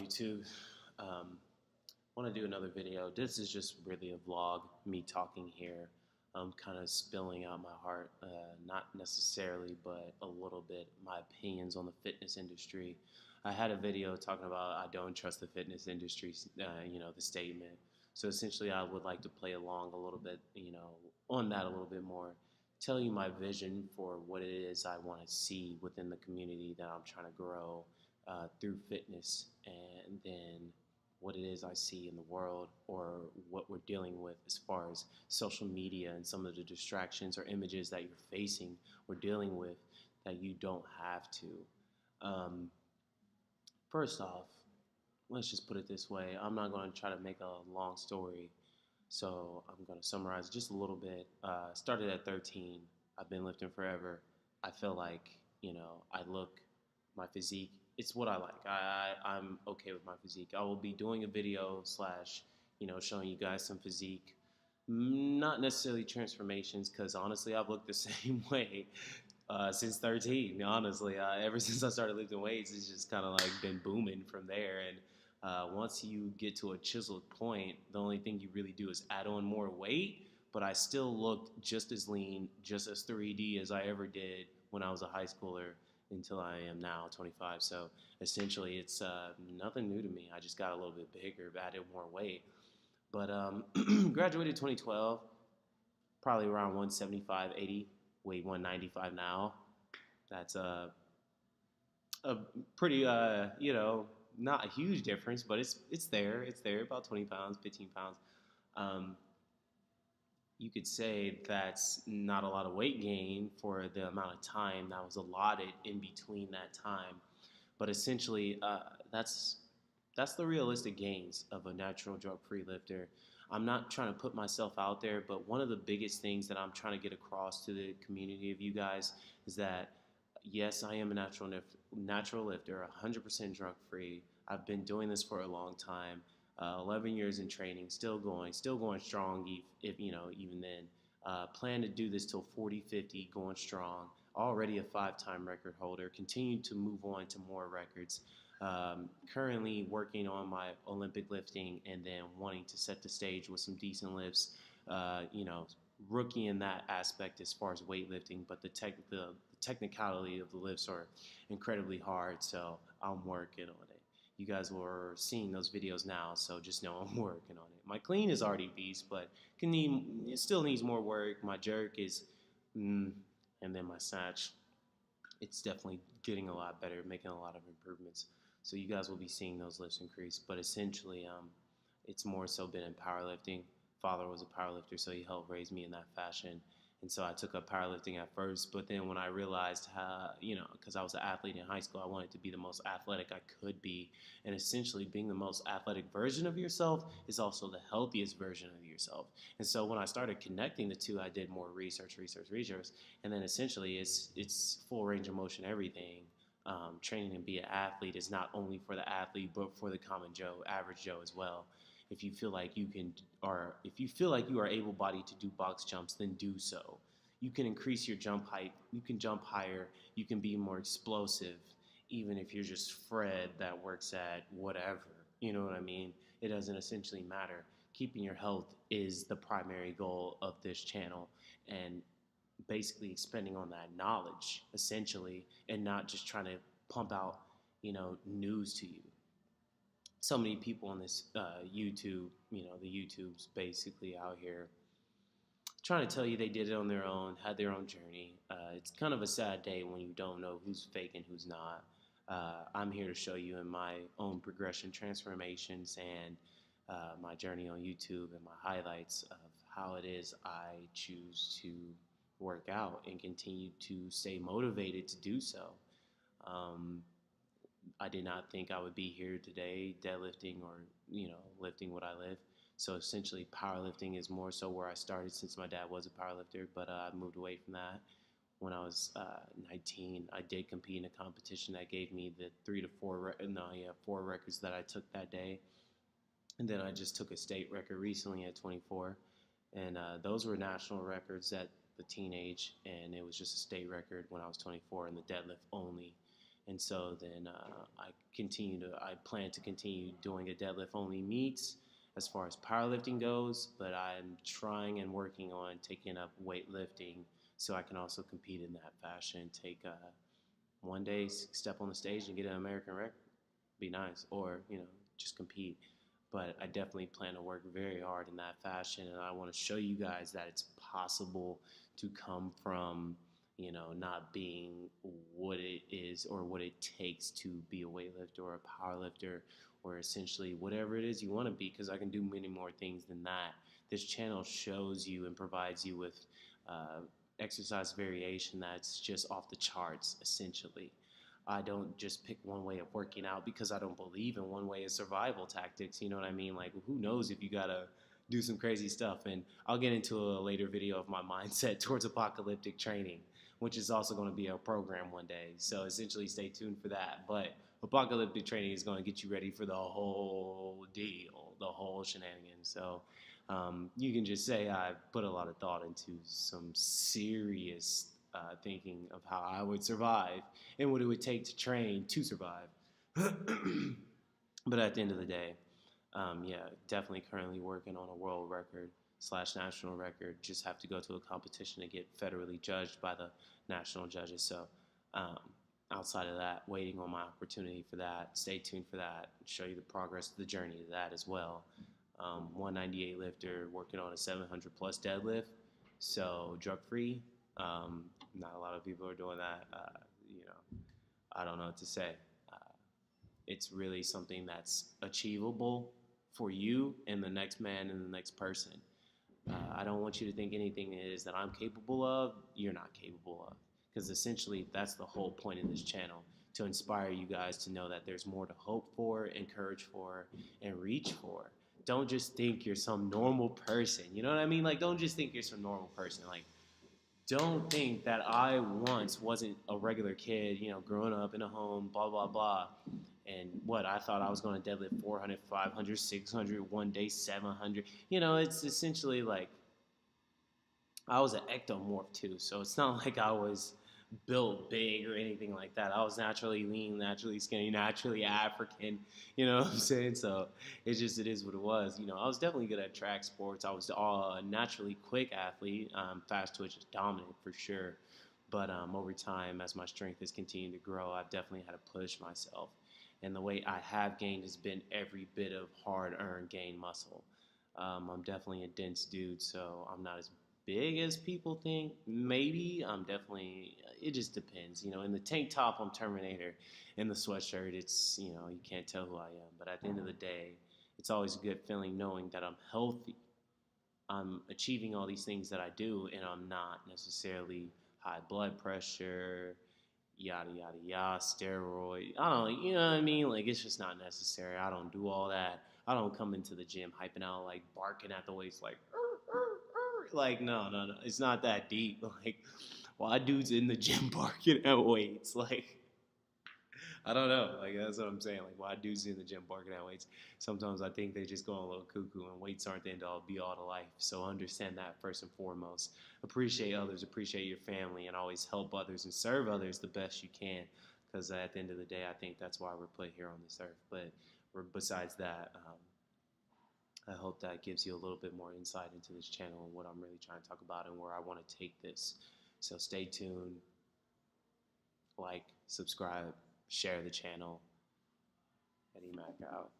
YouTube? Want to do another video. This is just really a vlog, me talking here, kind of spilling out my heart, not necessarily, but a little bit, my opinions on the fitness industry. I had a video talking about I don't trust the fitness industry, the statement. So essentially, I would like to play along a little bit, on that a little bit more, tell you my vision for what it is I want to see within the community that I'm trying to grow through fitness, and then what it is I see in the world or what we're dealing with as far as social media and some of the distractions or images that you're facing or dealing with that you don't have to. First off, let's just put it this way. I'm not going to try to make a long story, so I'm going to summarize just a little bit. Started at 13. I've been lifting forever. I feel like, I look, my physique, it's what I like. I'm okay with my physique. I will be doing a video slash, showing you guys some physique. Not necessarily transformations, because honestly, I've looked the same way since 13. Honestly, ever since I started lifting weights, it's just kind of like been booming from there. And once you get to a chiseled point, the only thing you really do is add on more weight. But I still looked just as lean, just as 3D as I ever did when I was a high schooler until I am now 25. So essentially, it's nothing new to me. I just got a little bit bigger, added more weight. But graduated 2012, probably around 175, 80, weigh 195 now. That's a pretty, not a huge difference, but it's there. It's there, about 20 pounds, 15 pounds. You could say that's not a lot of weight gain for the amount of time that was allotted in between that time. But essentially, that's the realistic gains of a natural drug-free lifter. I'm not trying to put myself out there, but one of the biggest things that I'm trying to get across to the community of you guys is that, yes, I am a natural lifter, 100% drug-free. I've been doing this for a long time. 11 years in training, still going strong, even then. Plan to do this till 40, 50, going strong. Already a 5-time record holder. Continue to move on to more records. Currently working on my Olympic lifting and then wanting to set the stage with some decent lifts. Rookie in that aspect as far as weightlifting, but the technicality of the lifts are incredibly hard, so I'm working on it. You guys were seeing those videos now, so just know I'm working on it. My clean is already beast, but it still needs more work. My jerk is, and then my snatch, it's definitely getting a lot better, making a lot of improvements. So you guys will be seeing those lifts increase, but essentially, it's more so been in powerlifting. Father was a powerlifter, so he helped raise me in that fashion. And so I took up powerlifting at first, but then when I realized how, because I was an athlete in high school, I wanted to be the most athletic I could be. And essentially being the most athletic version of yourself is also the healthiest version of yourself. And so when I started connecting the two, I did more research. And then essentially it's full range of motion, everything. Training to be an athlete is not only for the athlete, but for the common Joe, average Joe as well. If you feel like if you feel like you are able-bodied to do box jumps, then do so. You can increase your jump height. You can jump higher. You can be more explosive, even if you're just Fred that works at whatever. You know what I mean? It doesn't essentially matter. Keeping your health is the primary goal of this channel, and basically expanding on that knowledge, essentially, and not just trying to pump out, news to you. So many people on this YouTube, the YouTube's basically out here trying to tell you they did it on their own, had their own journey. It's kind of a sad day when you don't know who's fake and who's not. I'm here to show you in my own progression, transformations, and my journey on YouTube and my highlights of how it is I choose to work out and continue to stay motivated to do so. I did not think I would be here today deadlifting or, lifting what I lift. So essentially powerlifting is more so where I started since my dad was a powerlifter, but I moved away from that. When I was 19, I did compete in a competition that gave me the 4 records that I took that day. And then I just took a state record recently at 24. And those were national records at the teenage, and it was just a state record when I was 24 in the deadlift only. And so then I plan to continue doing a deadlift only meets as far as powerlifting goes, but I'm trying and working on taking up weightlifting so I can also compete in that fashion. Take one day, step on the stage and get an American record. Be nice, or just compete. But I definitely plan to work very hard in that fashion, and I want to show you guys that it's possible to come from not being what it is or what it takes to be a weightlifter or a powerlifter or essentially whatever it is you want to be, because I can do many more things than that. This channel shows you and provides you with exercise variation that's just off the charts, essentially. I don't just pick one way of working out because I don't believe in one way of survival tactics. You know what I mean? Like, who knows if you gotta do some crazy stuff. And I'll get into a later video of my mindset towards apocalyptic training, which is also going to be a program one day. So essentially, stay tuned for that. But apocalyptic training is going to get you ready for the whole deal, the whole shenanigans. So you can just say I put a lot of thought into some serious thinking of how I would survive and what it would take to train to survive. But at the end of the day, yeah, definitely currently working on a world record / national record. Just have to go to a competition to get federally judged by the national judges. So outside of that, waiting on my opportunity for that. Stay tuned for that. Show you the progress of the journey to that as well. 198 lifter, working on a 700 plus deadlift. So drug free. Not a lot of people are doing that. I don't know what to say. It's really something that's achievable for you and the next man and the next person. I don't want you to think anything is that I'm capable of, you're not capable of. Because essentially, that's the whole point of this channel, to inspire you guys to know that there's more to hope for, encourage for, and reach for. Don't just think you're some normal person. You know what I mean? Like, don't just think you're some normal person. Like, don't think that I once wasn't a regular kid, growing up in a home, blah, blah, blah. And I thought I was going to deadlift 400, 500, 600, one day 700. It's essentially like I was an ectomorph too. So it's not like I was built big or anything like that. I was naturally lean, naturally skinny, naturally African. You know what I'm saying? So it is what it was. I was definitely good at track sports. I was a naturally quick athlete, fast twitch, dominant for sure. But over time, as my strength has continued to grow, I've definitely had to push myself. And the weight I have gained has been every bit of hard-earned gained muscle. I'm definitely a dense dude, so I'm not as big as people think. Maybe I'm definitely. It just depends. In the tank top, I'm Terminator. In the sweatshirt, it's you can't tell who I am. But at the end of the day, it's always a good feeling knowing that I'm healthy. I'm achieving all these things that I do, and I'm not necessarily high blood pressure, yada yada yada, steroid. I don't, you know what I mean? Like, it's just not necessary. I don't do all that. I don't come into the gym hyping out, like barking at the weights, like, like no. It's not that deep. Like, why dudes in the gym barking at weights? Like, I don't know. Like, that's what I'm saying. Like, why dudes in the gym barking at weights? Sometimes I think they just go a little cuckoo, and weights aren't the end all be all to life. So understand that first and foremost. Appreciate others, appreciate your family, and always help others and serve others the best you can. Because at the end of the day, I think that's why we're put here on this earth. But besides that, I hope that gives you a little bit more insight into this channel and what I'm really trying to talk about and where I want to take this. So stay tuned, like, subscribe, share the channel. Eddie Mac out.